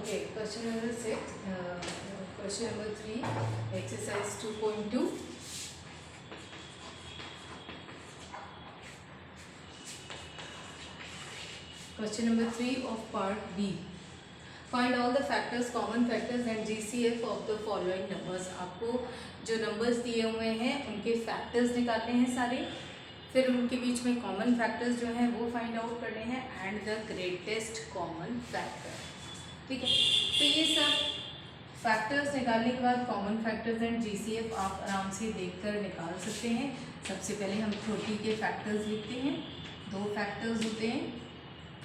Okay, question number 6, question number 3, exercise 2.2. Question number 3 of part B. Find all the factors, common factors and GCF of the following numbers. आपको जो numbers दिए हुए हैं उनके factors निकालने हैं सारे, फिर उनके बीच में common factors जो हैं वो find out करने हैं and the greatest common factor. ठीक है, तो ये सब फैक्टर्स निकालने के बाद कॉमन फैक्टर्स एंड जीसीएफ आप आराम से देखकर निकाल सकते हैं. सबसे पहले हम 30 के फैक्टर्स लिखते हैं. दो फैक्टर्स होते हैं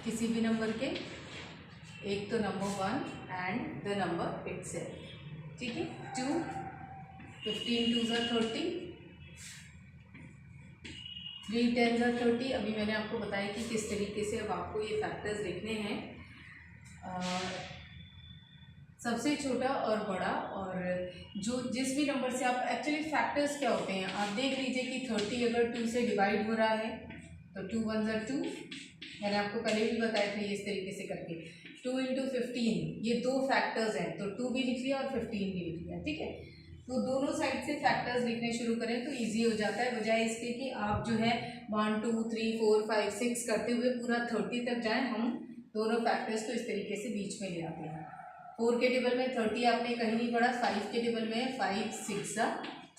किसी भी नंबर के, एक तो number 1 and the number itself. ठीक है, 2, 15 2 ज़ा 30, 3 10 ज़ा 30. अभी मैंने आपको बताया कि किस तरीके से अब आपको ये फैक्टर्स लिखने हैं. सबसे छोटा और बड़ा, और जो जिस भी नंबर से आप एक्चुअली फैक्टर्स क्या होते हैं आप देख लीजिए कि 30 अगर 2 से डिवाइड हो रहा है तो 2 1 ज़ा 2. मैंने आपको पहले भी बताया था ये इस तरीके से करके. 2 × 15 ये दो फैक्टर्स हैं तो 2 भी लिख लिया और 15 भी लिख लिया. ठीक है, तो दोनों साइड से फैक्टर्स लिखने शुरू करें तो इजी हो जाता है, बजाय इसके कि आप जो है 1 2 3 4 5 6 करते हुए पूरा 30 तक जाएं. हम दोनों फैक्टर्स को इस तरीके से बीच में ले आते हैं. 4 के टेबल में 30 आपने कहीं नहीं पढ़ा, 5 के टेबल में 5 6 ज़ा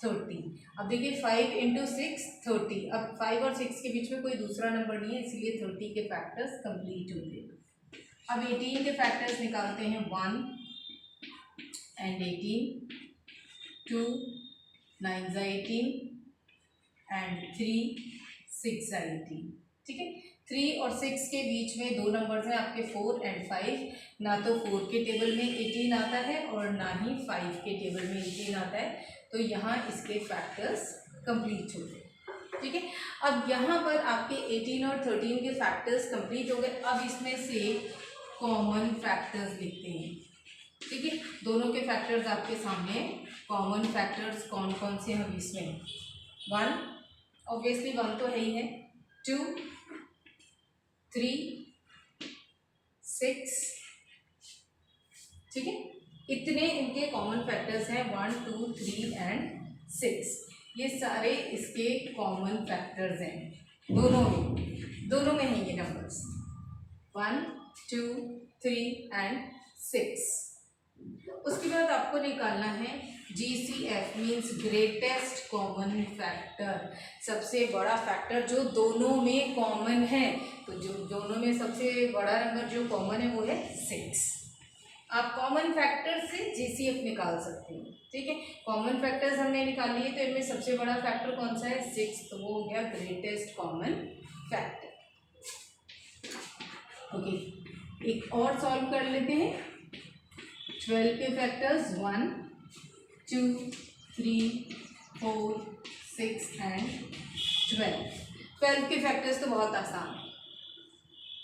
30. अब देखिए 5 × 6 30. अब 5 और 6 के बीच में कोई दूसरा नंबर नहीं है, इसलिए 30 के फैक्टर्स कंप्लीट हो गए. अब 18 के फैक्टर्स निकालते हैं. 1 एंड 18, 2 9 ज़ा 18 एंड 3 6 ज़ा 18. ठीक है, 3 और 6 के बीच में दो नंबर्स हैं आपके 4 एंड 5. ना तो 4 के टेबल में 18 आता है और ना ही 5 के टेबल में 18 आता है, तो यहाँ इसके फैक्टर्स कंप्लीट हो गए. ठीक है, अब यहाँ पर आपके 18 और 13 के फैक्टर्स कंप्लीट हो गए. अब इसमें से कॉमन फैक्टर्स लिखते हैं. ठीक है, दोनों के फैक्टर्स आपके सामने. कॉमन फैक्टर्स कौन कौन से हैं इसमें? 1 ऑब्वियसली 1 तो है ही है. 2 3 6. ठीक है, इतने इनके कॉमन फैक्टर्स हैं. 1 2 3 एंड 6. ये सारे इसके कॉमन फैक्टर्स हैं. दोनों में हैं ये नंबर्स 1 2 3 एंड 6. उसके बाद आपको निकालना है GCF means greatest common factor. सबसे बड़ा फैक्टर जो दोनों में कॉमन है. तो जो दोनों में सबसे बड़ा नंबर जो कॉमन है वो है 6. आप कॉमन फैक्टर से GCF निकाल सकते हैं. ठीक है, कॉमन फैक्टर्स हमने निकाल लिए तो इनमें सबसे बड़ा फैक्टर कौन सा है? 6. तो वो हो गया ग्रेटेस्ट कॉमन फैक्टर. ओके, एक और सॉल्व कर लेते हैं. 12 के फैक्टर्स 1 2 3 4 6 एंड 12. 12 के फैक्टर्स तो बहुत आसान है.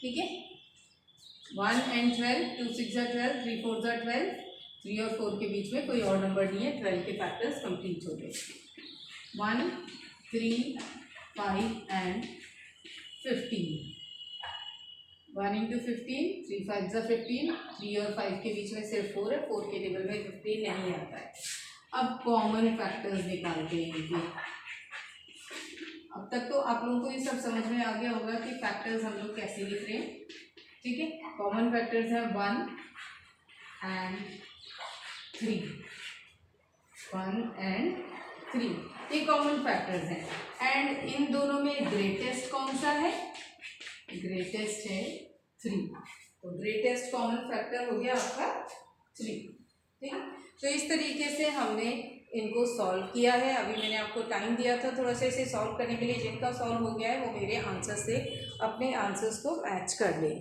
ठीक है, 1 एंड 12, 2 6 ज़ा 12, 3 4 ज़ा 12. 3 और 4 के बीच में कोई और नंबर नहीं है. 12 के फैक्टर्स कंप्लीट हो गए. 1 3 5 एंड 15. 1 × 15, 3 5 ज़ा 15. 3 और 5 के बीच में सिर्फ 4 है. 4 के टेबल में 15 नहीं आता है. अब कॉमन फैक्टर्स निकालते हैं इनके. अब तक तो आप लोगों को ये सब समझ में आ गया होगा कि फैक्टर्स हम लोग कैसे लिख रहे हैं. ठीक है, कॉमन फैक्टर्स हैं 1 एंड 3. 1 एंड 3 ये कॉमन फैक्टर्स हैं. एंड इन दोनों में ग्रेटेस्ट कौन सा है? ग्रेटेस्ट है 3. तो ग्रेटेस्ट कॉमन फैक्टर हो गया आपका 3. ठीक है, तो इस तरीके से हमने इनको सॉल्व किया है. अभी मैंने आपको टाइम दिया था थोड़ा सा इसे सॉल्व करने के लिए. जिनका सॉल्व हो गया है वो मेरे आंसर से अपने आंसर्स को मैच कर लें.